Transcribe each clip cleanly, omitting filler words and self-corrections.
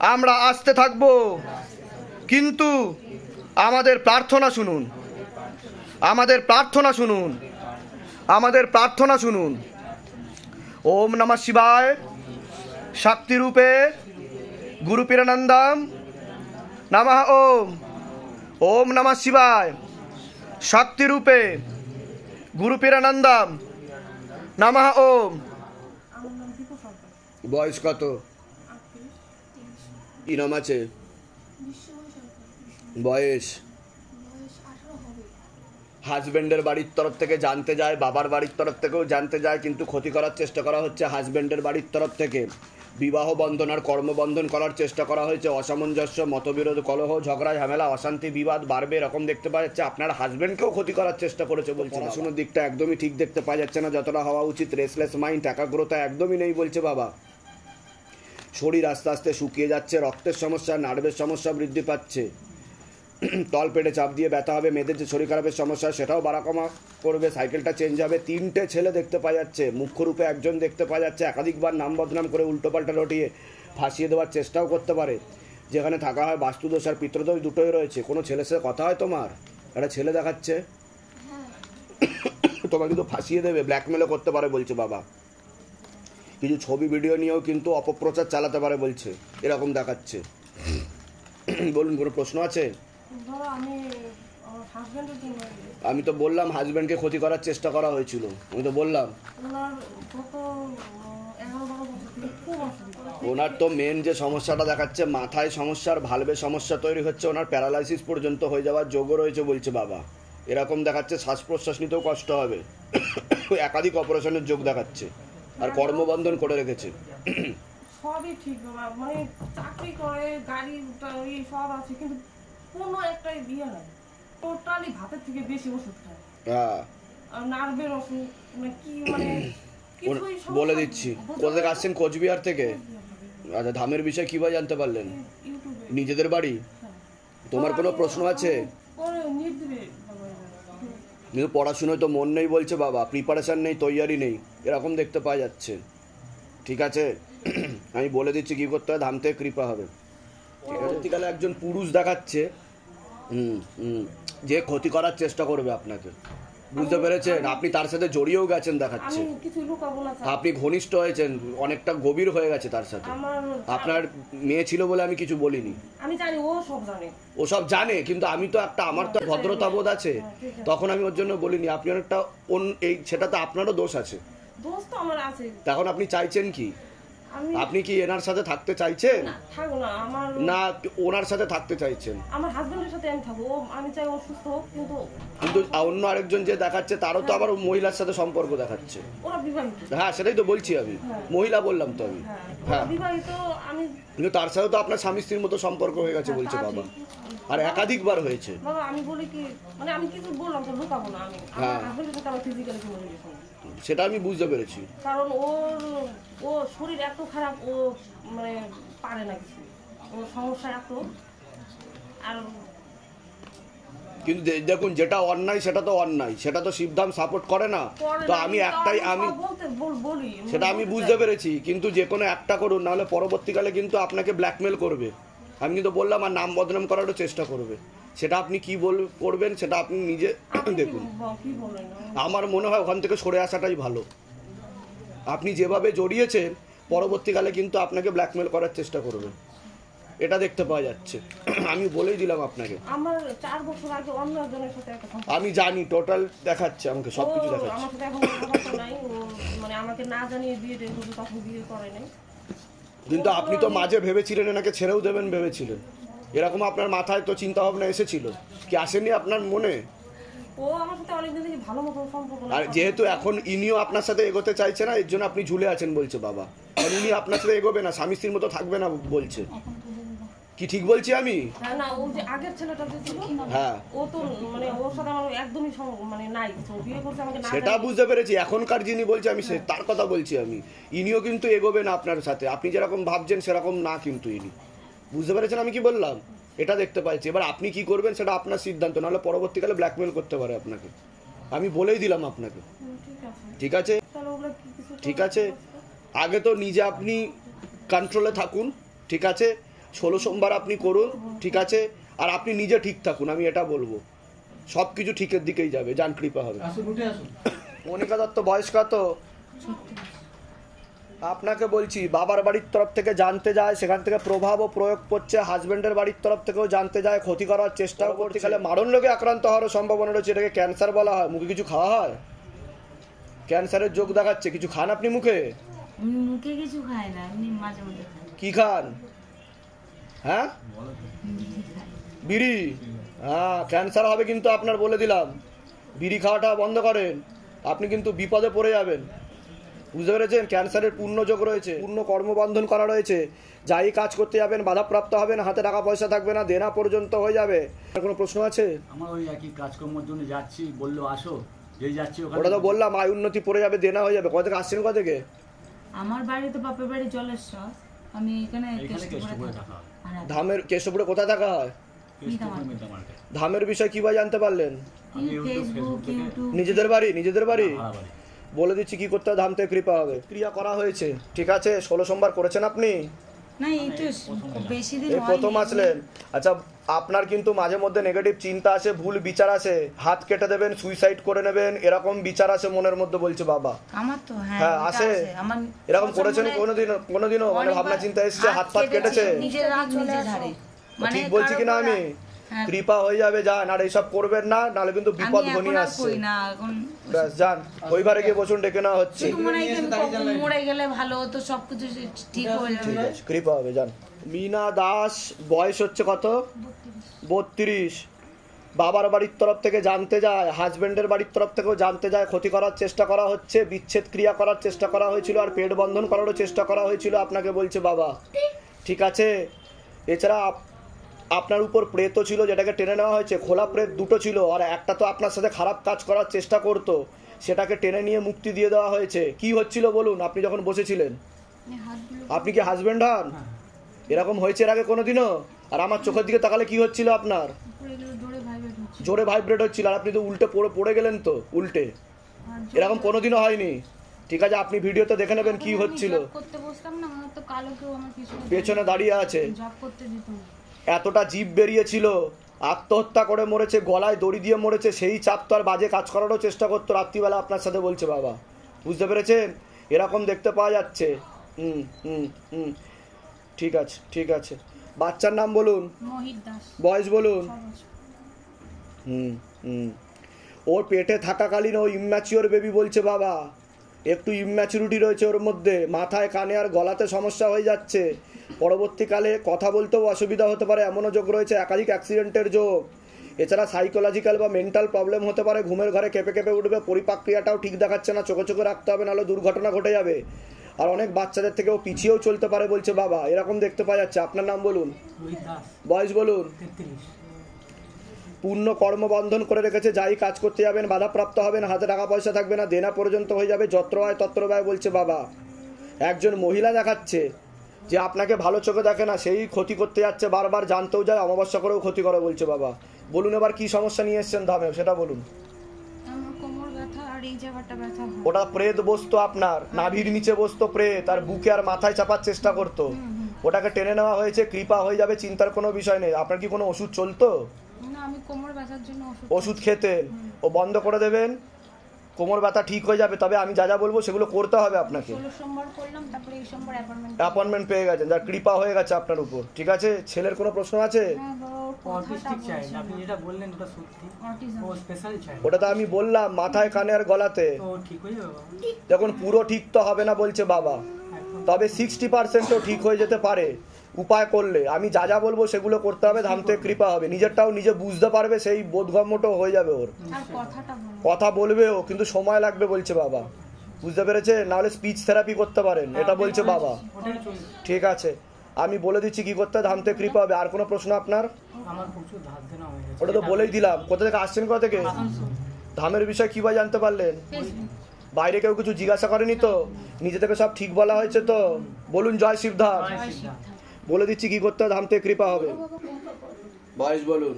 আমরা আসতে থাকব, কিন্তু আমাদের প্রার্থনা শুনুন, আমাদের প্রার্থনা শুনুন, আমাদের প্রার্থনা শুনুন। ওম নমঃ শিবায় শক্তি রূপে গুরু পীরানন্দম নমঃ ওম। ওম নমঃ শিবায় শক্তি রূপে গুরু পীরানন্দম নমঃ ওম। বয়স কত? কি নাম আছে? বয়স? হাজবেন্ডের বাড়ির তরফ থেকে জানতে যায়, বাবার বাড়ির তরফ থেকেও জানতে যায়, কিন্তু ক্ষতি করার চেষ্টা করা হচ্ছে হাজবেন্ডের বাড়ির তরফ থেকে। বিবাহ বন্ধন আর কর্মবন্ধন করার চেষ্টা করা হয়েছে। অসামঞ্জস্য, মতবিরোধ, কলহ, ঝগড়া, ঝামেলা, অশান্তি, বিবাদ বাড়বে এরকম দেখতে পাওয়া যাচ্ছে। আপনার হাজবেন্ডকেও ক্ষতি করার চেষ্টা করেছে বলছে। পড়াশোনার দিকটা একদমই ঠিক দেখতে পাওয়া যাচ্ছে না যতটা হওয়া উচিত। রেসলেস মাইন্ড, একাগ্রতা একদমই নেই বলছে বাবা। শরীর আস্তে আস্তে শুকিয়ে যাচ্ছে, রক্তের সমস্যা, নার্ভের সমস্যা বৃদ্ধি পাচ্ছে, তল পেটে চাপ দিয়ে ব্যথা হবে, মেয়েদের যে শরীর খারাপের সমস্যা সেটাও বাড়া কমা করবে, সাইকেলটা চেঞ্জ হবে। 3টে ছেলে দেখতে পাওয়া যাচ্ছে, মুখ্য রূপে একজন দেখতে পাওয়া যাচ্ছে। একাধিকবার নাম বদনাম করে উল্টোপাল্টা রটিয়ে ফাঁসিয়ে দেওয়ার চেষ্টাও করতে পারে। যেখানে থাকা হয় বাস্তুদোষ আর পিতৃদোষ দুটোই রয়েছে। কোনো ছেলের সাথে কথা হয় তোমার? একটা ছেলে দেখাচ্ছে, তোমার কিন্তু ফাঁসিয়ে দেবে, ব্ল্যাকমেলও করতে পারে বলছে বাবা। কিছু ছবি ভিডিও নিয়েও কিন্তু অপপ্রচার চালাতে পারে বলছে, এরকম দেখাচ্ছে। বলুন, কোনো প্রশ্ন আছে? আমি তো বললাম হাজব্যান্ডকে ক্ষতি করার চেষ্টা করা হয়েছিল, আমি তো বললাম। ওনার তো মেন যে সমস্যাটা দেখাচ্ছে, মাথায় সমস্যার ভালভে সমস্যা তৈরি হচ্ছে, ওনার প্যারালাইসিস পর্যন্ত হয়ে যাওয়ার যোগও রয়েছে বলছে বাবা। এরকম দেখাচ্ছে শ্বাস প্রশ্বাস নিতেও কষ্ট হবে, একাধিক অপারেশনের যোগ দেখাচ্ছে, আর কর্মবন্ধন করে রেখেছে। সবই ঠিক বাবা, মানে চাকরি করে, গাড়ি সব আছে, কিন্তু কোনো একটাই বিয়ে নাই। টোটালি ভাতের থেকে বেশি ওষুধ খায়। হ্যাঁ, আর নার্ভের ওষুধ, মানে কি, মানে বলে দিচ্ছি। কোথা থেকে আসছেন? কোচবিহার থেকে? আচ্ছা, ধামের বিষয়ে কিভাবে জানতে পারলেন? নিজেদের বাড়ি? তোমার কোনো প্রশ্ন আছে? কিন্তু পড়াশুনোয় তো মন নেই বলছে বাবা, প্রিপারেশন নেই, তৈয়ারি নেই, এরকম দেখতে পাওয়া যাচ্ছে। ঠিক আছে, আমি বলে দিচ্ছি কি করতে হয়, ধাম থেকে কৃপা হবে। পরবর্তীকালে একজন পুরুষ দেখাচ্ছে যে ক্ষতি করার চেষ্টা করবে আপনাকে, বুঝতে পেরেছেন? আপনি তার সাথে জড়িয়েও গেছেন দেখাচ্ছে, আপনি ঘনিষ্ঠ হয়েছেন, অনেকটা গভীর হয়ে গেছে তার সাথে। আপনার মেয়ে ছিল বলে আমি কিছু বলিনি, আমি জানি ও সব জানে, ও সব জানে, কিন্তু আমি তো একটা, আমার তো ভদ্রতা বোধ আছে, তখন আমি ওর জন্য বলিনি। আপনি অনেকটা এই, সেটা তো আপনারও দোষ আছে। দোষ তো আমার আছে। তখন আপনি চাইছেন কি? আপনি কি এনার সাথে থাকতে চাইছেন? না, ওনার সাথে থাকতে চাইছেন? আমার হাজবেন্ডের সাথে আমি থাকবো, আমি চাই ও সুস্থ হোক। কিন্তু অন্য আরেকজন যে দেখাচ্ছে তারও তো আবার মহিলার সাথে সম্পর্ক দেখাচ্ছে। ওরা বিবাহিত। হ্যাঁ, সেটাই তো বলছি আমি, মহিলা বললাম তো আমি। হ্যাঁ, বিবাহিত। আমি কিন্তু তার সাথে তো আপনার স্বামী স্ত্রীর মতো সম্পর্ক হয়ে গেছে বলছে বাবা, আর একাধিকবার হয়েছে বাবা। আমি বলি কি, মানে আমি কিছু বললাম তো লুকাবো না। আমি আমার হাজবেন্ডের সাথে আমার ফিজিক্যালি কোনো রিলেশন, সেটা আমি বুঝতে পেরেছি। কারণ ও শরীর এত খারাপ, ও মানে পারে না কিছু, ওর সমস্যা এত। আর কিন্তু দেখুন, যেটা অন্যায় সেটা তো অন্যায়, সেটা তো শিবধাম সাপোর্ট করে না। তো আমি একটাই, আমি সেটা আমি বুঝতে পেরেছি, কিন্তু যে কোনো একটা করুন, নাহলে পরবর্তীকালে কিন্তু আপনাকে ব্ল্যাকমেল করবে। আমি কিন্তু বললাম, আর নাম বদনাম করারও চেষ্টা করবে। সেটা আপনি কি করবেন সেটা আপনি নিজে দেখুন। আমার মনে হয় ওখান থেকে সরে আসাটাই ভালো। আপনি যেভাবে জড়িয়েছেন, পরবর্তীকালে কিন্তু আপনাকে ব্ল্যাকমেল করার চেষ্টা করবে, এটা দেখতে পাওয়া যাচ্ছে। আমি বলেই দিলাম আপনাকে। আমার 4 বছর আগে অন্য একজনের সাথে একটা সম্পর্ক, আমি জানি, টোটাল দেখাচ্ছে আমাকে, সবকিছু দেখাচ্ছে। আমার সাথে এখন কথা নাই, মানে আমাকে না জানিয়ে বিয়ে দিয়ে দিল, তখন বিয়ে করে নাই। কিন্তু আপনি তো মাঝে ভেবেছিলেন এনাকে ছেড়েও দেবেন ভেবেছিলেন, এরকম আপনার মাথায় তো চিন্তা ভাবনা এসেছিল কি আসেনি আপনার মনে? ও আমার সাথে অনেকদিন থেকে ভালো মতো সম্পর্ক, আর যেহেতু এখন ইনিও আপনার সাথে এগোতে চাইছে না, এর জন্য আপনি ঝুলে আছেন বলছে বাবা। আর উনি আপনার সাথে এগোবে না, স্বামী স্ত্রীর মতো থাকবে না বলছে। কি ঠিক বলছি আমি? না, ও যে আগের ছেলেটা যে ছিল, হ্যাঁ, ও তো মানে ওর সাথে আমার একদমই মানে নাই, বিয়ে করতে আমাকে না। সেটা বুঝতে পেরেছি। এখনকার যিনি বলছে, আমি তার কথা বলছি আমি। ইনিও কিন্তু এগোবে না আপনার সাথে, আপনি যেরকম ভাবছেন সেরকম না কিন্তু ইনি। বুঝতে পেরেছেন আমি কি বললাম? এটা দেখতে পাচ্ছি। এবার আপনি কি করবেন সেটা আপনার সিদ্ধান্ত, নাহলে পরবর্তীকালে ব্ল্যাকমেল করতে পারে আপনাকে। আমি বলেই দিলাম আপনাকে। ঠিক আছে, ঠিক আছে। আগে তো নিজে আপনি কন্ট্রোলে থাকুন, ঠিক আছে? 16 সোমবার আপনি করুন, ঠিক আছে? আর আপনি নিজে ঠিক থাকুন, আমি এটা বলবো, সব কিছু ঠিকের দিকেই যাবে, যান, কৃপা হবে। মনিকা দত্ত বয়স কত? আপনাকে বলছি, বাবার বাড়ির তরফ থেকে জানতে যায়, সেখান থেকে প্রভাবও প্রয়োগ করছে, হাজবেন্ডের বাড়ির তরফ থেকেও জানতে যায়, ক্ষতি করার চেষ্টাও করতে, তাহলে মারণ রোগে আক্রান্ত হওয়ার সম্ভাবনা রয়েছে। এটাকে ক্যান্সার বলা হয়। মুখে কিছু খাওয়া হয়? ক্যান্সারের যোগ দেখাচ্ছে। কিছু খান আপনি মুখে? মুখে কিছু খাই না, এমনি মাঝে মধ্যে খাই। কি খান? হ্যাঁ, বিড়ি। হ্যাঁ, ক্যান্সার হবে কিন্তু আপনার, বলে দিলাম। বিড়ি খাওয়াটা বন্ধ করেন, আপনি কিন্তু বিপদে পড়ে যাবেন, বুঝতে পেরেছেন? ক্যান্সারের পূর্ণ যোগ রয়েছে, পূর্ণ কর্মবন্ধন করা রয়েছে। যাই কাজ করতে যাবেন বাধাপ্রাপ্ত হবেন, হাতে টাকা পয়সা থাকবে না, দেনা পর্যন্ত হয়ে যাবে। আর কোনো প্রশ্ন আছে? আমার ওই একই কাজকর্মের জন্য যাচ্ছি, বললো আসো, যেই যাচ্ছি ওখানে। ওটা তো বললাম, আয় উন্নতি পড়ে যাবে, দেনা হয়ে যাবে। কোথা থেকে আসছেন? কোথা থেকে? আমার বাড়ি তো বাপের বাড়ি জলেশ্বর, আমি এখানে কেষ্টপুরে থাকা। ধামের কেষ্টপুরে কোথায় থাকা হয়? ধামের বিষয় কি ভাই জানতে পারলেন? নিজেদের বাড়ি? নিজেদের বাড়ি বলে দিচ্ছি কি করতে হয়, ধাম থেকে কৃপা হবে। ক্রিয়া করা হয়েছে, ঠিক আছে? 16 সোমবার করেছেন আপনি? না, এই তো বেশি দিন এই প্রথম আসলেন। আচ্ছা, আপনার কিন্তু মাঝে মধ্যে নেগেটিভ চিন্তা আসে, ভুল বিচার আসে, হাত কেটে দেবেন, সুইসাইড করে নেবেন, এরকম বিচার আসে মনের মধ্যে, বলছে বাবা। আমার তো হ্যাঁ আসে। এরকম করেছেন কোনোদিনও? মানে ভাবনা চিন্তা এসছে, হাত পাত কেটেছে? ঠিক বলছি কিনা আমি? কৃপা হয়ে যাবে, যান। আর এইসব করবেন না, নাহলে কিন্তু বিপদ ঘনিয়ে আসছে। ব্যাস, যান, ওই বারে গিয়ে বসুন, ডেকে নেওয়া হচ্ছে। মরে গেলে ভালো হতো, সবকিছু ঠিক হয়ে যাবে, কৃপা হবে, যান। মিনা দাস বয়স হচ্ছে কত? 32। বাবার বাড়ির তরফ থেকে জানতে যায়, হাজবেন্ডের বাড়ির তরফ থেকেও জানতে যায়, ক্ষতি করার চেষ্টা করা হচ্ছে, বিচ্ছেদ ক্রিয়া করার চেষ্টা করা হয়েছিল, আর পেট বন্ধন করারও চেষ্টা করা হয়েছিল, আপনাকে বলছে বাবা, ঠিক আছে? এছাড়া আপনার উপর প্রেতও ছিল, যেটাকে টেনে নেওয়া হয়েছে। খোলা প্রেত দুটো ছিল, আর একটা তো আপনার সাথে খারাপ কাজ করার চেষ্টা করতো, সেটাকে টেনে নিয়ে মুক্তি দিয়ে দেওয়া হয়েছে। কি হচ্ছিল বলুন, আপনি যখন বসেছিলেন? আপনি কি হাজবেন্ড হন? এরকম হয়েছে এর আগে কোনোদিনও? আর আমার চোখের দিকে তাকালে কি হচ্ছিল আপনার? জোরে ভাইব্রেট হচ্ছিল, আর আপনি তো উল্টে পড়ে গেলেন তো উল্টে। এরকম কোনোদিনও হয়নি, ঠিক আছে? আপনি ভিডিওতে দেখে নেবেন কি হচ্ছিল। পেছনে দাঁড়িয়ে আছে, এতটা জিভ বেরিয়েছিল, আত্মহত্যা করে মরেছে, গলায় দড়ি দিয়ে মরেছে, সেই চাপ তো আর বাজে কাজ করারও চেষ্টা করতো রাত্রিবেলা আপনার সাথে, বলছে বাবা, বুঝতে পেরেছেন? এরকম দেখতে পাওয়া যাচ্ছে। ঠিক আছে, ঠিক আছে। বাচ্চার নাম বলুন, বয়স বলুন। ওর পেটে থাকাকালীন ও ইম্যাচিওর বেবি, বলছে বাবা, একটু ইম্যাচুরিটি রয়েছে ওর মধ্যে, মাথায়, কানে আর গলাতে সমস্যা হয়ে যাচ্ছে, পরবর্তীকালে কথা বলতেও অসুবিধা হতে পারে, এমনও যোগ রয়েছে, একাধিক অ্যাক্সিডেন্টের যোগ। এছাড়া সাইকোলজিক্যাল বা মেন্টাল প্রবলেম হতে পারে, ঘুমের ঘরে কেঁপে কেঁপে উঠবে, পরিপাক ক্রিয়াটাও ঠিক দেখাচ্ছে না, চোখে চোখে রাখতে হবে, নাহলে দুর্ঘটনা ঘটে যাবে। আর অনেক বাচ্চাদের থেকেও পিছিয়েও চলতে পারে, বলছে বাবা, এরকম দেখতে পাওয়া যাচ্ছে। আপনার নাম বলুন, বয়স বলুন। পূর্ণ কর্মবন্ধন করে রেখেছে, যাই কাজ করতে যাবেন বাধাপ্রাপ্ত হবেন, হাতে টাকা পয়সা থাকবে না, দেনা পর্যন্ত হয়ে যাবে, যত্র আয় তত্র ব্যয়, বলছে বাবা। একজন মহিলা দেখাচ্ছে যে আপনাকে ভালো চোখে দেখে না, সেই ক্ষতি করতে যাচ্ছে, বারবার জানতেও যায়, অমাবস্যা করেও ক্ষতি করে, বলছে বাবা। বলুন এবার কি সমস্যা নিয়ে এসছেন ধামে, সেটা বলুন। ওটা প্রেত বসতো আপনার, নাভির নিচে বসতো প্রেত, আর বুকে আর মাথায় চাপার চেষ্টা করতো, ওটাকে টেনে নেওয়া হয়েছে, কৃপা হয়ে যাবে, চিন্তার কোনো বিষয় নেই। আপনার কি কোনো ওষুধ চলতো? ওষুধ খেতেন, ও বন্ধ করে দেবেন, কোমর ব্যথা ঠিক হয়ে যাবে। তবে আমি যা যা বলবো সেগুলো করতে হবে আপনাকে। অ্যাপয়েন্টমেন্ট পেয়ে গেছেন, যার কৃপা হয়ে গেছে আপনার উপর, ঠিক আছে? ছেলের কোনো প্রশ্ন আছে? ওটা তো আমি বললাম, মাথায়, কানে আর গলাতে। যখন পুরো ঠিক তো হবে না, বলছে বাবা, তবে 60%ও ঠিক হয়ে যেতে পারে উপায় করলে। আমি যা যা বলবো সেগুলো করতে হবে, ধাম থেকে কৃপা হবে। নিজেরটাও নিজে বুঝতে পারবে, সেই বোধগম্যটাও হয়ে যাবে ওর। কথা বলবেও, কিন্তু সময় লাগবে, বলছে বাবা, বুঝতে পেরেছে? নাহলে স্পিচ থেরাপি করতে পারেন, এটা বলছে বাবা। ঠিক আছে, আমি বলে দিচ্ছি কি করতে, ধাম থেকে কৃপা হবে। আর কোনো প্রশ্ন আপনার? ওটা তো বলেই দিলাম। কোথা থেকে আসছেন, কোথা থেকে? ধামের বিষয় কি ভাই জানতে পারলেন? বাইরে কেউ কিছু জিজ্ঞাসা করেনি তো? নিজে থেকে সব ঠিক বলা হয়েছে তো? বলুন জয় শিবধাম। বলে দিচ্ছি কি করতে, ধাম থেকে কৃপা হবে। বয়স বলুন।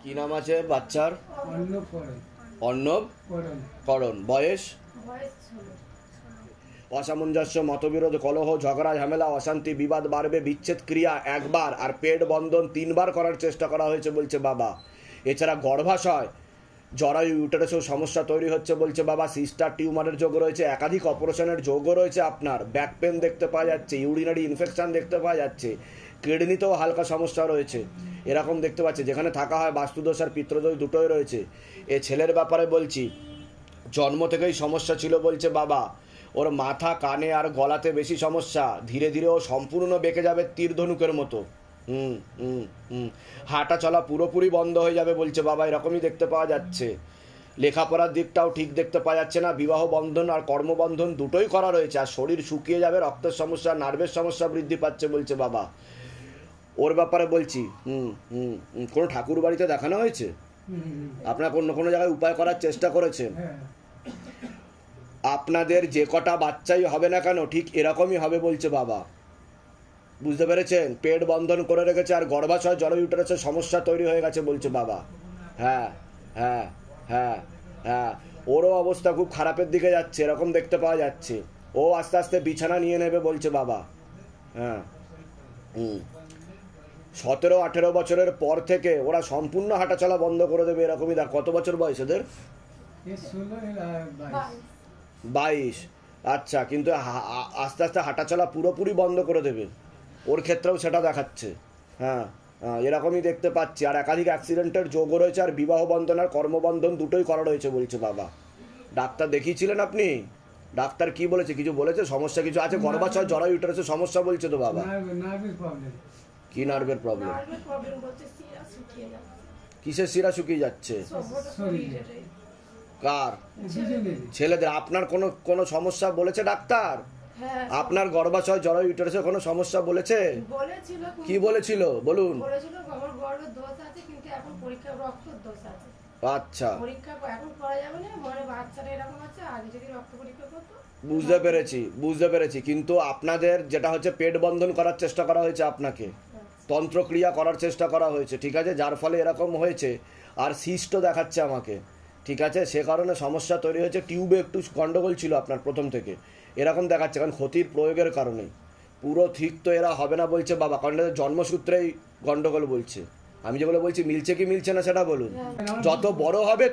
কি নাম আছে বাচ্চার? অর্ণব করণ। বয়স? অসামঞ্জস্য, মতবিরোধ, কলহ, ঝগড়া, ঝামেলা, অশান্তি, বিবাদ বাড়বে, বিচ্ছেদ ক্রিয়া 1 বার আর পেট বন্ধন 3 বার করার চেষ্টা করা হয়েছে বলছে বাবা। এছাড়া গর্ভাশয়, জরায়ু, ইউটেরাসেও সমস্যা তৈরি হচ্ছে বলছে বাবা। সিস্টার টিউমারের যোগ রয়েছে, একাধিক অপারেশনের যোগও রয়েছে আপনার। ব্যাক পেন দেখতে পাওয়া যাচ্ছে, ইউরিনারি ইনফেকশন দেখতে পাওয়া যাচ্ছে, কিডনিতেও হালকা সমস্যা রয়েছে এরকম দেখতে পাচ্ছি। যেখানে থাকা হয় বাস্তুদোষ আর পিত্রদোষ দুটোই রয়েছে। এ ছেলের ব্যাপারে বলছি, জন্ম থেকেই সমস্যা ছিল বলছে বাবা। ওর মাথা, কানে আর গলাতে বেশি সমস্যা। ধীরে ধীরে ও সম্পূর্ণ বেঁকে যাবে তীর ধনুকের মতো। হাঁটা চলা পুরোপুরি বন্ধ হয়ে যাবে বলছে বাবা, এরকমই দেখতে পাওয়া যাচ্ছে। লেখাপড়ার দিকটাও ঠিক দেখতে পাওয়া যাচ্ছে না। বিবাহ বন্ধন আর কর্মবন্ধন দুটোই করা রয়েছে। আর শরীর শুকিয়ে যাবে, রক্তের সমস্যা, নার্ভের সমস্যা বৃদ্ধি পাচ্ছে বলছে বাবা। ওর ব্যাপারে বলছি, কোনো ঠাকুর বাড়িতে দেখানো হয়েছে? আপনার কোনো জায়গায় উপায় করার চেষ্টা করেছেন? আপনাদের যে কটা বাচ্চাই হবে না কেন ঠিক এরকমই হবে বলছে বাবা। বুঝতে পেরেছেন? পেট বন্ধন করে রেখেছে আর গর্ভাশয়, জরায়ু, ইউটেরাসের সমস্যা তৈরি হয়ে গেছে বলছে বাবা। হ্যাঁ হ্যাঁ হ্যাঁ হ্যাঁ, ওরও অবস্থা খুব খারাপের দিকে যাচ্ছে এরকম দেখতে পাওয়া যাচ্ছে। ও আস্তে আস্তে বিছানা নিয়ে নেবে বলছে বাবা। হ্যাঁ 17-18 বছরের পর থেকে ওরা সম্পূর্ণ হাঁটাচলা বন্ধ করে দেবে এরকমই। দেখ কত বছর বয়স এদের? 22। আচ্ছা, কিন্তু আস্তে আস্তে হাঁটাচলা পুরোপুরি বন্ধ করে দেবে। ওর ক্ষেত্রেও সেটা দেখাচ্ছে। হ্যাঁ এরকমই দেখতে পাচ্ছি। আর একাধিক অ্যাক্সিডেন্টের যোগও রয়েছে আর বিবাহ বন্ধন আর কর্মবন্ধন দুটোই করা রয়েছে বলছে বাবা। ডাক্তার দেখিয়েছিলেন আপনি? ডাক্তার কি বলেছে? কিছু বলেছে? সমস্যা কিছু আছে? গর্ভাশয়, জরায়ু, ইউটেরাসের সমস্যা বলছে তো বাবা। কি নার্ভের প্রবলেম? কিসের শিরা শুকিয়ে যাচ্ছে? কার? ছেলেদের। আপনার কোনো সমস্যা বলেছে ডাক্তার? আপনার গর্ভাশয়, জরায়ু, ইউটেরাসের কোনো সমস্যা বলেছে? কি বলেছিল বলুন? আচ্ছা, বুঝতে পেরেছি। কিন্তু আপনাদের যেটা হচ্ছে পেট বন্ধন করার চেষ্টা করা হয়েছে, আপনাকে তন্ত্রক্রিয়া করার চেষ্টা করা হয়েছে, ঠিক আছে, যার ফলে এরকম হয়েছে। আর সিস্ট দেখাচ্ছে আমাকে, ঠিক আছে, সে কারণে সমস্যা তৈরি হয়েছে। টিউবে একটু গন্ডগোল ছিল আপনার প্রথম থেকে এরকম দেখাচ্ছে, কারণ ক্ষতির প্রয়োগের কারণে। পুরো ঠিক তো এরা হবে না বলছে বাবা, কারণ এদের জন্মসূত্রেই গন্ডগোল বলছে। আমি যেগুলো বলছি মিলছে কি মিলছে না সেটা বলুন। যত বড় হবে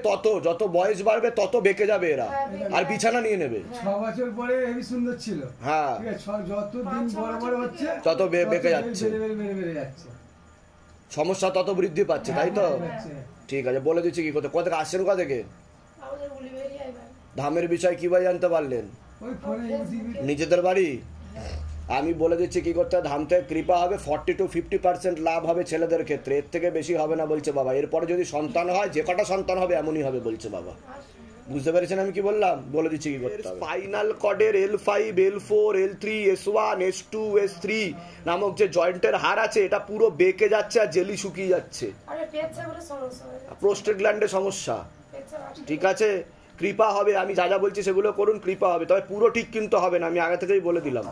যত বয়স বাড়বে তত বেঁকে যাবে এরা আর বিছানা নিয়ে নেবে। 6 বছর পরে হেবি সুন্দর ছিল। হ্যাঁ, যত দিন বড় হচ্ছে তত বেঁকে যাচ্ছে, সমস্যা তত বৃদ্ধি পাচ্ছে, তাই তো? ঠিক আছে, বলে দিচ্ছি কি করতে। কোথা থেকে আসছেন? কোথা থেকে? ধামের বিষয় কিভাবে জানতে পারলেন? নিজেদের বাড়ি। আমি বলে দিচ্ছি কি করতে। ধাম থেকে কৃপা হবে, 40 to 50% লাভ হবে ছেলেদের ক্ষেত্রে, এর থেকে বেশি হবে না বলছে বাবা। এরপরে যদি সন্তান হয়, যে কটা সন্তান হবে এমনই হবে বলছে বাবা। বুঝতে পেরেছেন আমি কি বললাম? বলে দিচ্ছি কি করতে হবে। Spinal কর্ডের L5, L4, L3, S1, S2, S3 নামক যে জয়েন্টের হাড় আছে, এটা পুরো বেঁকে যাচ্ছে আর জেলি শুকিয়ে যাচ্ছে। প্রোস্টেট গ্ল্যান্ডে সমস্যা, ঠিক আছে। কৃপা হবে, আমি যা যা বলছি সেগুলো করুন, কৃপা হবে। তবে পুরো ঠিক কিন্তু হবে না, আমি আগে থেকেই বলে দিলাম।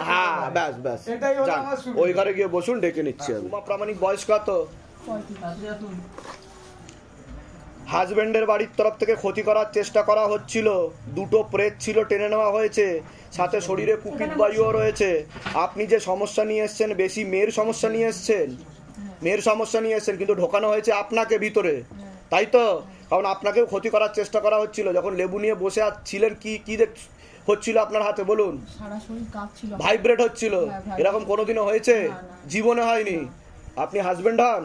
হ্যাঁ, ব্যাস ওই ঘরে গিয়ে বসুন, ডেকে নিচ্ছি আমি। উমা প্রামাণিক বয়স কত? হাজবেন্ডের বাড়ির তরফ থেকে ক্ষতি করার চেষ্টা করা হচ্ছিল, 2টো প্রেত ছিল, টেনে নেওয়া হয়েছে, সাথে শরীরে কুপিত বায়ুও রয়েছে। আপনি যে সমস্যা নিয়ে এসছেন, বেশি মেয়ের সমস্যা নিয়ে এসছেন, কিন্তু ঢোকানো হয়েছে আপনাকে ভিতরে, তাই তো? কারণ আপনাকেও ক্ষতি করার চেষ্টা করা হচ্ছিল। যখন লেবু নিয়ে বসে ছিলেন, কি হচ্ছিল আপনার হাতে বলুন? ভাইব্রেট হচ্ছিল। এরকম কোনোদিনও হয়েছে? জীবনে হয়নি। আপনি হাজবেন্ড হন,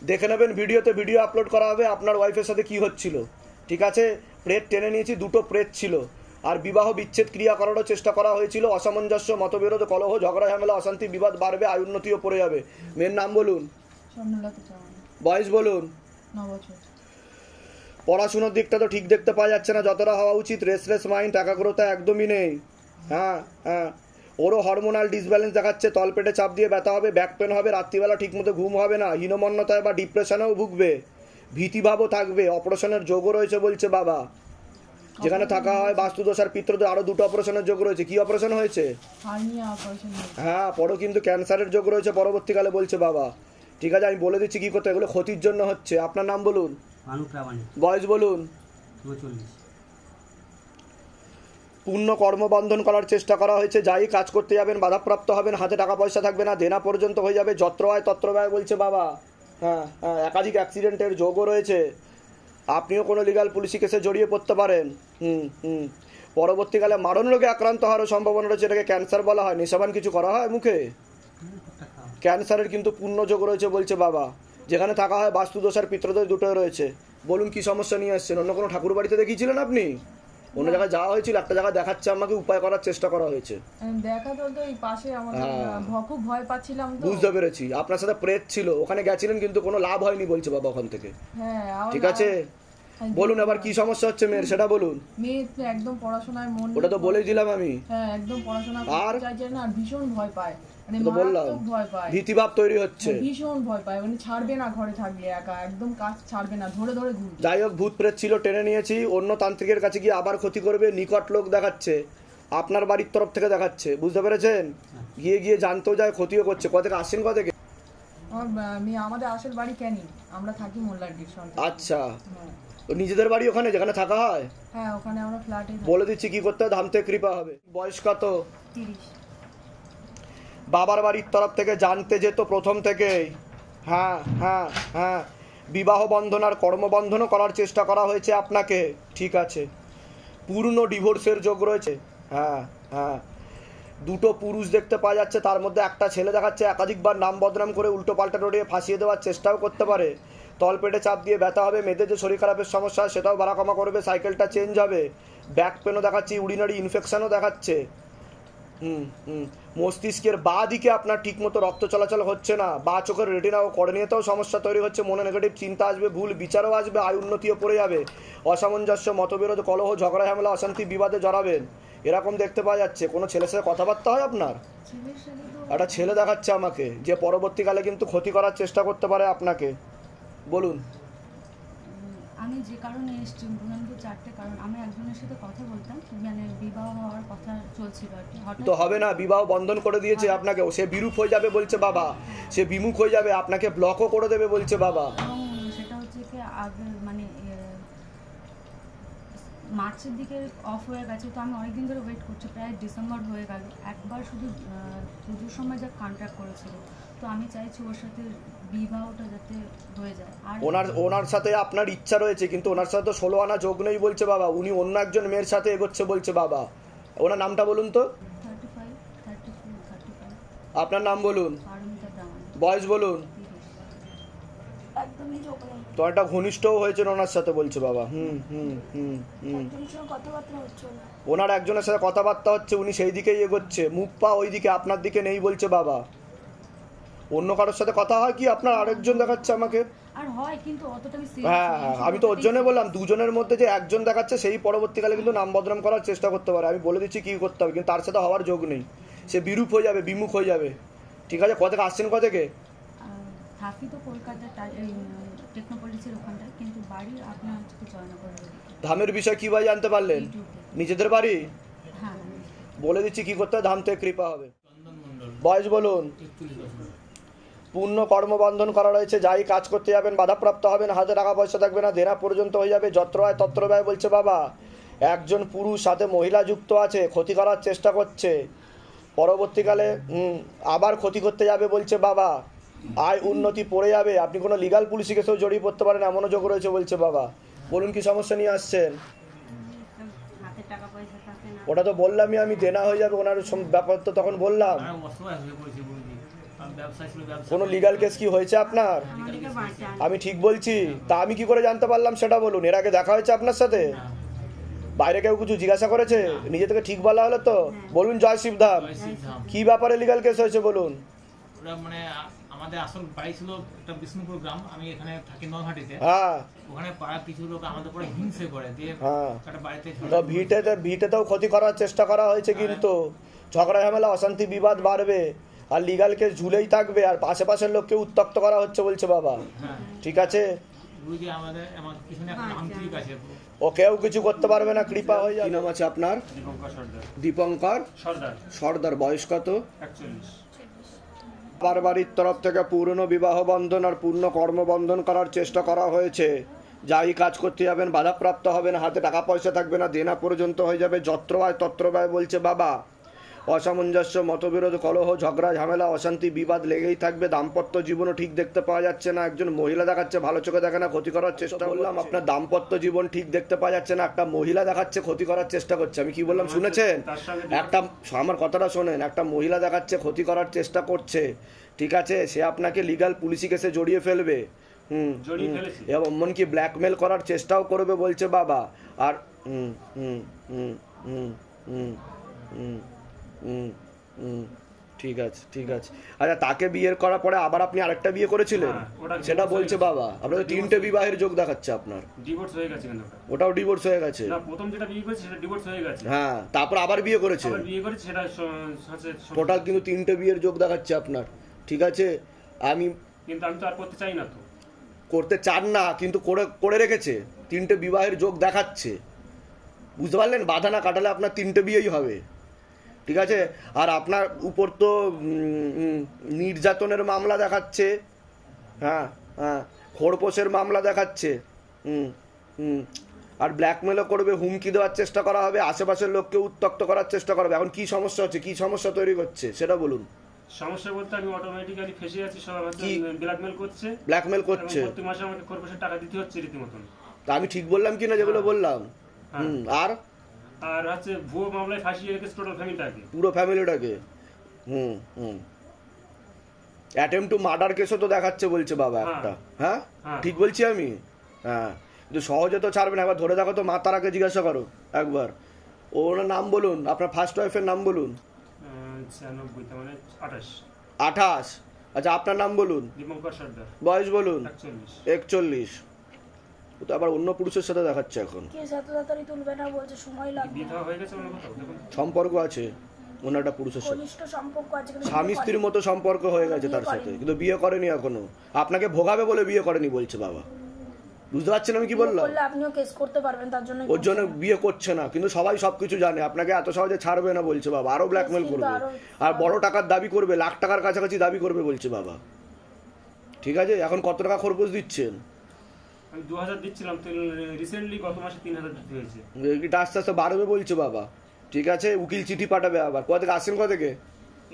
দেখে নেবেন ভিডিওতে, ভিডিও আপলোড করা হবে আপনার ওয়াইফের সাথে কি হচ্ছিল, ঠিক আছে। প্রেত টেনে নিয়েছি, 2টো প্রেত ছিল। আর বিবাহ বিচ্ছেদ ক্রিয়া করারও চেষ্টা করা হয়েছিল। অসামঞ্জস্য, মতবিরোধ, কলহ, ঝগড়া, ঝামেলা, অশান্তি, বিবাদ বাড়বে, আয়ুন্নতিও পড়ে যাবে। মেয়ের নাম বলুন, বয়স বলুন। পড়াশোনার দিকটা তো ঠিক দেখতে পাওয়া যাচ্ছে না যতটা হওয়া উচিত। রেসলেস মাইন্ড, একাগ্রতা একদমই নেই। হ্যাঁ, ওরও হরমোনাল ডিসব্যালেন্স দেখাচ্ছে। তলপেটে চাপ দিয়ে ব্যথা হবে, ব্যাক পেন হবে, রাত্রিবেলা ঠিকমতো ঘুম হবে না, হীনমন্যতায় বা ডিপ্রেশনেও ভুগবে, ভীতিভাবও থাকবে। অপারেশনের যোগও রয়েছে বলছে বাবা। যেখানে থাকা হয় বাস্তুদোষ আর পিত্রদোষ, আরো 2টো অপারেশনের যোগ রয়েছে। কি অপারেশন হয়েছে? হ্যাঁ, পরও কিন্তু ক্যান্সারের যোগ রয়েছে পরবর্তীকালে বলছে বাবা। ঠিক আছে, আমি বলে দিচ্ছি কি করতে। এগুলো ক্ষতির জন্য হচ্ছে। আপনার নাম বলুন, বয়স বলুন। পূর্ণ কর্মবন্ধন করার চেষ্টা করা হয়েছে, যাই কাজ করতে যাবেন বাধাপ্রাপ্ত হবেন, হাতে টাকা পয়সা থাকবে না, দেনা পর্যন্ত হয়ে যাবে, যত্র আয় তত্র ব্যয় বলছে বাবা। হ্যাঁ হ্যাঁ, একাধিক অ্যাক্সিডেন্টের যোগও রয়েছে, আপনিও কোনো লিগাল পুলিশি কেসে জড়িয়ে পড়তে পারেন। পরবর্তীকালে মারণ রোগে আক্রান্ত হওয়ারও সম্ভাবনা রয়েছে, এটাকে ক্যান্সার বলা হয়। নেশাবান কিছু করা হয় মুখে, ক্যান্সারের কিন্তু পূর্ণ যোগ রয়েছে বলছে বাবা। যেখানে থাকা হয় বাস্তুদোষ আর পিতৃদোষ দুটোই রয়েছে। বলুন কি সমস্যা নিয়ে আসছেন? অন্য কোনো ঠাকুর বাড়িতে দেখিয়েছিলেন আপনি? অন্য জায়গায় যাওয়া হয়েছিল, একটা জায়গায় দেখাচ্ছে আমাকে, উপায় করার চেষ্টা করা হয়েছে। দেখা তো এই পাশে আমাদের খুব ভয় পাচ্ছিলাম তো। বুঝতে পেরেছি, আপনার সাথে প্রেত ছিল, ওখানে গেছিলেন কিন্তু কোনো লাভ হয়নি বলছে বাবা ওখান থেকে। হ্যাঁ ঠিক আছে, বলুন এবার কি সমস্যা হচ্ছে মেয়ের, সেটা বলুন। মেয়ে একদম পড়াশোনায় মন, ওটা তো বলেই দিলাম আমি। হ্যাঁ একদম পড়াশোনা করতে চাইছে না, ভীষণ ভয় পায়, মানে তো বললাম মারাত্মক ভয় পায়, ভীতিভাব তৈরি হচ্ছে, ভীষণ ভয় পায়, মানে ছাড়বে না ঘরে থাকলে একা, একদম কাজ ছাড়বে না, ধরে ধরে ঘুরবে। যাই হোক, ভূত প্রেত ছিল, টেনে নিয়েছি, অন্য তান্ত্রিকের কাছে গিয়ে আবার ক্ষতি করবে, নিকট লোক দেখাচ্ছে, আপনার বাড়ির তরফ থেকে দেখাচ্ছে, বুঝতে পেরেছেন? গিয়ে গিয়ে জানতেও যায়, ক্ষতিও করছে। কোথা থেকে আসছেন? কোথা থেকে? আমাদের আসল বাড়ি ক্যানিং, আমরা থাকি মোল্লারডির সঙ্গে। আচ্ছা, নিজেদের বাড়ি ওখানে যেখানে থাকা হয়? হ্যাঁ ওখানে আমরা ফ্ল্যাটে। বলে দিচ্ছি কি করতে হয়, ধামতে কৃপা হবে। বয়স কত? 30। বাবার বাড়ির তরফ থেকে জানতে যেত প্রথম থেকেই। হ্যাঁ হ্যাঁ হ্যাঁ, বিবাহ বন্ধন আর কর্মবন্ধনও করার চেষ্টা করা হয়েছে আপনাকে। ঠিক আছে, পূর্ণ ডিভোর্সের যোগ রয়েছে। হ্যাঁ হ্যাঁ, দুটো পুরুষ দেখতে পাওয়া যাচ্ছে, তার মধ্যে একটা ছেলে দেখাচ্ছে একাধিকবার নাম বদনাম করে উল্টো পাল্টা রড়িয়ে ফাঁসিয়ে দেওয়ার চেষ্টাও করতে পারে। তলপেটে চাপ দিয়ে ব্যথা হবে, মেয়েদের যে শরীর খারাপের সমস্যা সেটাও বাড়া কমা করবে, সাইকেলটা চেঞ্জ হবে, ব্যাক পেনও দেখাচ্ছে, উরিনারি ইনফেকশনও দেখাচ্ছে। মস্তিষ্কের বাঁ দিকে আপনার ঠিকমতো রক্ত চলাচল হচ্ছে না, বা চোখের রেটিনা ও কর্নিয়াতেও সমস্যা তৈরি হচ্ছে, মনে নেগেটিভ চিন্তা আসবে, ভুল বিচারও আসবে, আয় উন্নতিও পড়ে যাবে, অসামঞ্জস্য, মতবিরোধ, কলহ, ঝগড়া, ঝামেলা, অশান্তি, বিবাদে জড়াবেন, এরকম দেখতে পাওয়া যাচ্ছে। কোনো ছেলের সাথে কথাবার্তা হয় আপনার? একটা ছেলে দেখাচ্ছে আমাকে, যে পরবর্তীকালে কিন্তু ক্ষতি করার চেষ্টা করতে পারে আপনাকে। বলুন। আমি যে কারণে এসেছি প্রধানত 4টে কারণ। আমি একজনের সাথে কথা বলতাম, মানে বিবাহ হওয়ার কথা চলছিল আর কি, হঠাৎ তো হবে না, বিবাহ বন্ধন করে দিয়েছে আপনাকে, সে বিরূপ হয়ে যাবে বলছে বাবা, সে বিমুখ হয়ে যাবে, আপনাকে ব্লকও করে দেবে বলছে বাবা। এবং সেটা হচ্ছে কি আগে মানে মার্চের দিকে অফ হয়ে গেছে, তো আমি অনেকদিন ধরে ওয়েট করছি, প্রায় ডিসেম্বর হয়ে গেল। একবার শুধু পুজোর সময় যা কন্ট্যাক্ট করেছিল, তো আমি চাইছি ওর সাথে বিবাহটা যাতে হয়ে যায়। আর ওনার সাথে আপনার ইচ্ছা রয়েছে, কিন্তু ওনার সাথে তো 16 আনা যোগ নেই বলছে বাবা, উনি অন্য একজন মেয়ের সাথে এগোচ্ছে বলছে বাবা। ওনার নামটা বলুন তো। 35, 34, 35। আপনার নাম বলুন, বয়স বলুন। তো একটা ঘনিষ্ঠও হয়েছেন ওনার সাথে বলছে বাবা। ওনার একজনের সাথে কথাবার্তা হচ্ছে, উনি সেই দিকেই এগোচ্ছে, মুখ পা ওই দিকে, আপনার দিকে নেই বলছে বাবা। অন্য কারোর সাথে কথা হয় কি আপনার? আরেকজন দেখাচ্ছে আমাকে। আর হয় কিন্তু অতটা হ্যাঁ হ্যাঁ, আমি তো ওর জন্য বললাম, দুজনের মধ্যে যে একজন দেখাচ্ছে সেই পরবর্তীকালে কিন্তু নাম বদনাম করার চেষ্টা করতে পারে। আমি বলে দিচ্ছি কি করতে হবে, কিন্তু তার সাথে হওয়ার যোগ নেই, সে বিরূপ হয়ে যাবে, বিমুখ হয়ে যাবে। ঠিক আছে, কোথা থেকে আসছেন? কোথা থেকে? থাকি তো কলকাতা টেকনোপলিসের ওখানটায়, কিন্তু বাড়ি আপনার হচ্ছে জয়নগর। ধামের বিষয় কি ভাই জানতে পারলেন? নিজেদের বাড়ি? হ্যাঁ, বলে দিচ্ছি কি করতে হয়, ধাম থেকে কৃপা হবে। বয়স বলুন। পূর্ণ কর্মবন্ধন করা রয়েছে, যাই কাজ করতে যাবেন বাধাপ্রাপ্ত হবেন, হাতে টাকা পয়সা থাকবে না, দেনা পর্যন্ত হয়ে যাবে, যত্র আয় তত্র ব্যয় বলছে বাবা। একজন পুরুষ সাথে মহিলা যুক্ত আছে, ক্ষতি করার চেষ্টা করছে, পরবর্তীকালে আবার ক্ষতি করতে যাবে বলছে বাবা। আয় উন্নতি পড়ে যাবে, আপনি কোনো লিগাল পুলিশি কেসেও জড়িয়ে পড়তে পারেন, এমনও যোগ রয়েছে বলছে বাবা। বলুন কি সমস্যা নিয়ে আসছেন? ওটা তো বললামই আমি, দেনা হয়ে যাবে ওনার ব্যাপার, তো তখন বললাম। কোনো লিগাল কেস কি হয়েছে আপনার? আমি ঠিক বলছি, তা আমি কি করে জানতে পারলাম সেটা বলুন। এর আগে দেখা হয়েছে আপনার সাথে? বাইরে কেউ কিছু জিজ্ঞাসা করেছে? নিজে থেকে ঠিক বলা হলো তো? বলুন জয় শিবধাম। কি ব্যাপারে লিগাল কেস হয়েছে বলুন। মানে আমাদের আসল বাড়ি ছিল একটা বিষ্ণুপুর গ্রাম, আমি এখানে থাকি নলহাটিতে। হ্যাঁ, ওখানে পাড়া কিছু লোক আমাদের পরে হিংসে করে দিয়ে একটা বাড়িতে, তো ভিটেতেও ক্ষতি করার চেষ্টা করা হয়েছে, কিন্তু ঝগড়া ঝামেলা, অশান্তি, বিবাদ বাড়বে, আর লিগাল কেস ঝুলেই থাকবে, আর আশেপাশের লোককে উত্তক্ত করা হচ্ছে বলছে বাবা। ঠিক আছে, ও কেউ কিছু করতে পারবে না, কৃপা হয়ে যাবে। কি নাম আছে আপনার? দীপঙ্কর সর্দার। বয়স কত? 41। বাবার বাড়ির তরফ থেকে পূর্ণ বিবাহ বন্ধন আর পূর্ণ কর্মবন্ধন করার চেষ্টা করা হয়েছে, যাই কাজ করতে যাবেন বাধাপ্রাপ্ত হবেন, হাতে টাকা পয়সা থাকবে না, দেনা পর্যন্ত হয়ে যাবে, যত্র হয় তত্র ব্যয় বলছে বাবা। অসামঞ্জস্য, মতবিরোধ, কলহ, ঝগড়া, ঝামেলা, অশান্তি, বিবাদ লেগেই থাকবে। দাম্পত্য জীবনও ঠিক দেখতে পাওয়া যাচ্ছে না, একজন মহিলা দেখাচ্ছে ভালো চোখে দেখে না, ক্ষতি করার চেষ্টা করলাম। আপনার দাম্পত্য জীবন ঠিক দেখতে পাওয়া যাচ্ছে না, একটা মহিলা দেখাচ্ছে ক্ষতি করার চেষ্টা করছে। আমি কি বললাম শুনেছেন? একটা, আমার কথাটা শোনেন, একটা মহিলা দেখাচ্ছে ক্ষতি করার চেষ্টা করছে, ঠিক আছে? সে আপনাকে লিগাল পুলিশি কেসে জড়িয়ে ফেলবে, এবং এমনকি ব্ল্যাকমেল করার চেষ্টাও করবে বলছে বাবা। আর ঠিক আছে, ঠিক আছে। আচ্ছা, তাকে বিয়ের করার পরে আবার আপনি আরেকটা বিয়ে করেছিলেন, সেটা বলছে বাবা। আপনার তো 3টে বিবাহের যোগ দেখাচ্ছে আপনার। ডিভোর্স হয়ে গেছে, ওটাও ডিভোর্স হয়ে গেছে। না, প্রথম যেটা বিয়ে করেছে সেটা ডিভোর্স হয়ে গেছে। হ্যাঁ, তারপর আবার বিয়ে করেছে। আবার বিয়ে করেছে, সেটা টোটাল কিন্তু 3টে বিয়ের যোগ দেখাচ্ছে আপনার, ঠিক আছে? কিন্তু আমি তো আর করতে চাই না। তো করতে চান না, কিন্তু করে রেখেছে, 3টে বিবাহের যোগ দেখাচ্ছে, বুঝতে পারলেন? বাধা না কাটালে আপনার 3টে বিয়েই হবে, ঠিক আছে? আর আপনার উপর তো নির্যাতনের মামলা দেখাচ্ছে, হ্যাঁ হ্যাঁ, খোরপোশের মামলা দেখাচ্ছে, আর ব্ল্যাকমেলও করবে, হুমকি দেওয়ার চেষ্টা করা হবে, আশেপাশের লোককে উত্ত্যক্ত করার চেষ্টা করবে। এখন কি সমস্যা হচ্ছে, কি সমস্যা তৈরি করছে সেটা বলুন। সমস্যা বলতে আমি অটোমেটিক্যালি ফেসে যাচ্ছি, সব ব্ল্যাকমেল করছে, প্রতি মাসে আমাকে খোরপোশের টাকা দিতে হচ্ছে রীতিমতন। তা আমি ঠিক বললাম কিনা যেগুলো বললাম? আর হচ্ছে ভুয়ো মামলায় ফাঁসিয়ে রেখেছে টোটাল ফ্যামিলিটাকে, পুরো ফ্যামিলিটাকে। অ্যাটেম্প টু মার্ডার কেসও তো দেখাচ্ছে বলছে বাবা একটা। হ্যাঁ, ঠিক বলছি আমি? হ্যাঁ, কিন্তু সহজে তো ছাড়বে না। একবার ধরে দেখো তো, মা তারাকে জিজ্ঞাসা করো একবার, ওর নাম বলুন, আপনার ফার্স্ট ওয়াইফের নাম বলুন। 28। আচ্ছা, আপনার নাম বলুন। দীপঙ্কর সর্দার। বয়স বলুন। 41। ও তো আবার অন্য পুরুষের সাথে দেখাচ্ছে এখন। সম্পর্ক আছে অন্য একটা পুরুষের সাথে, স্বামী স্ত্রীর মতো সম্পর্ক হয়ে গেছে তার সাথে, কিন্তু বিয়ে করেনি এখনো। আপনাকে ভোগাবে বলে বিয়ে করেনি বলছে বাবা, বুঝতে পারছেন আমি কি বললাম? আপনিও কেস করতে পারবেন, তার জন্য ওর জন্য বিয়ে করছে না, কিন্তু সবাই সবকিছু জানে। আপনাকে এত সহজে ছাড়বে না বলছে বাবা, আরো ব্ল্যাকমেল করবে, আর বড় টাকার দাবি করবে, লাখ টাকার কাছাকাছি দাবি করবে বলছে বাবা, ঠিক আছে? এখন কত টাকা খরচ দিচ্ছেন? আমি 2000 দিচ্ছিলাম, তো রিসেন্টলি গত মাসে 3000 দিতে হয়েছে। এটা আস্তে আস্তে বাড়বে বলছে বাবা, ঠিক আছে? উকিল চিঠি পাঠাবে আবার। কোথা থেকে আসছেন? কোথা থেকে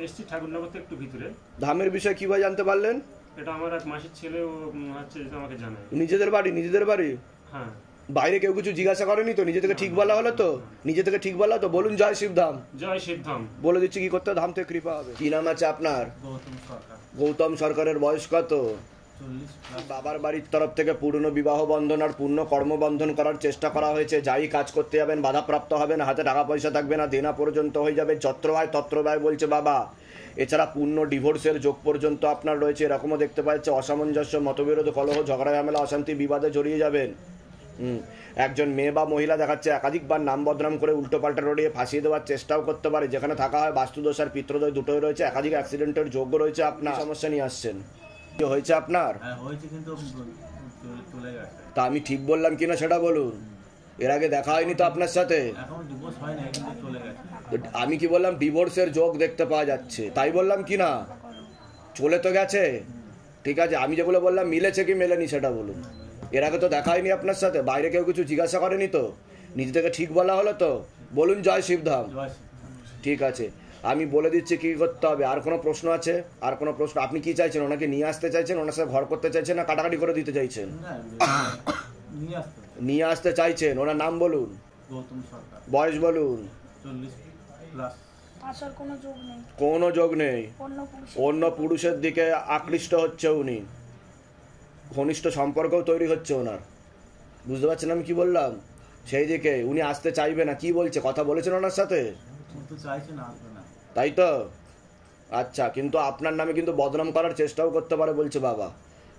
এসছি? ঠাকুরনগর থেকে একটু ভিতরে। ধামের বিষয়ে কিভাবে জানতে পারলেন? এটা আমার এক মাসের ছেলে, ও হচ্ছে আমাকে জানায়। নিজেদের বাড়ি? নিজেদের বাড়ি? হ্যাঁ। বাইরে কেউ কিছু জিজ্ঞাসা করেনি তো? নিজে থেকে ঠিক বলা হলো তো? নিজে থেকে ঠিক বলা তো? বলুন জয় শিবধাম। জয় শিবধাম। বলে দিচ্ছি কি করতে, ধাম থেকে কৃপা হবে। কি নাম আছে আপনার? গৌতম সরকারের বয়স কত? বাবার বাড়ির তরফ থেকে পূর্ণ বিবাহ বন্ধন আর পূর্ণ কর্মবন্ধন করার চেষ্টা করা হয়েছে। যাই কাজ করতে যাবেন বাধাপ্রাপ্ত হবেন, হাতে টাকা পয়সা থাকবে না, দেনা পর্যন্ত হয়ে যাবে, যত্র হয় তত্র ব্যয় বলছে বাবা। এছাড়া পূর্ণ ডিভোর্সের যোগ পর্যন্ত আপনার রয়েছে, এরকমও দেখতে পাচ্ছে। অসামঞ্জস্য, মতবিরোধ, কলহ, ঝগড়া, ঝামেলা, অশান্তি, বিবাদে জড়িয়ে যাবেন। একজন মেয়ে বা মহিলা দেখাচ্ছে একাধিকবার নাম বদনাম করে উল্টোপাল্টা রড়িয়ে ফাঁসিয়ে দেওয়ার চেষ্টাও করতে পারে। যেখানে থাকা হয় বাস্তুদোষ আর পিত্রদোষ দুটোই রয়েছে, একাধিক অ্যাক্সিডেন্টের যোগ্য রয়েছে। আপনার সমস্যা নিয়ে আসছেন, কি হয়েছে আপনার? তা আমি ঠিক বললাম কিনা সেটা বলুন। এর আগে দেখা হয়নি তো আপনার সাথে? আমি কি বললাম? ডিভোর্সের যোগ দেখতে পাওয়া যাচ্ছে, তাই বললাম কি না? চলে তো গেছে, ঠিক আছে? আমি যেগুলো বললাম মিলেছে কি মেলেনি সেটা বলুন। এর আগে তো দেখা হয়নি আপনার সাথে, বাইরে কেউ কিছু জিজ্ঞাসা করেনি তো? নিজে থেকে ঠিক বলা হলো তো? বলুন জয় শিবধাম। ঠিক আছে, আমি বলে দিচ্ছি কি করতে হবে। আর কোনো প্রশ্ন আছে? আর কোনো প্রশ্ন? আপনি কি চাইছেন? ওনাকে নিয়ে আসতে চাইছেন, ওনার সাথে ঘর করতে চাইছেন, না কাটাকাটি করে দিতে চাইছেন? নিয়ে আসতে চাইছেন। ওনার নাম বলুন, বয়স বলুন। কোনো যোগ নেই, অন্য পুরুষের দিকে আকৃষ্ট হচ্ছে উনি, ঘনিষ্ঠ সম্পর্কও তৈরি হচ্ছে ওনার, বুঝতে পারছেন আমি কি বললাম? সেই দিকে উনি আসতে চাইবে না। কি বলছে? কথা বলেছেন ওনার সাথে? তাই তো? আচ্ছা, কিন্তু আপনার নামে কিন্তু বদনাম করার চেষ্টাও করতে পারে বলছে বাবা,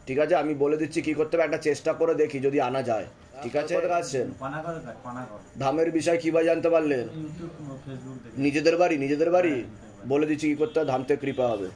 ঠিক আছে? আমি বলে দিচ্ছি কি করতে হবে, একটা চেষ্টা করে দেখি যদি আনা যায়, ঠিক আছে? আসছেন ধামের বিষয় কিভাবে জানতে পারলেন? নিজেদের বাড়ি? নিজেদের বাড়ি? বলে দিচ্ছি কি করতে হবে, ধাম থেকে কৃপা হবে।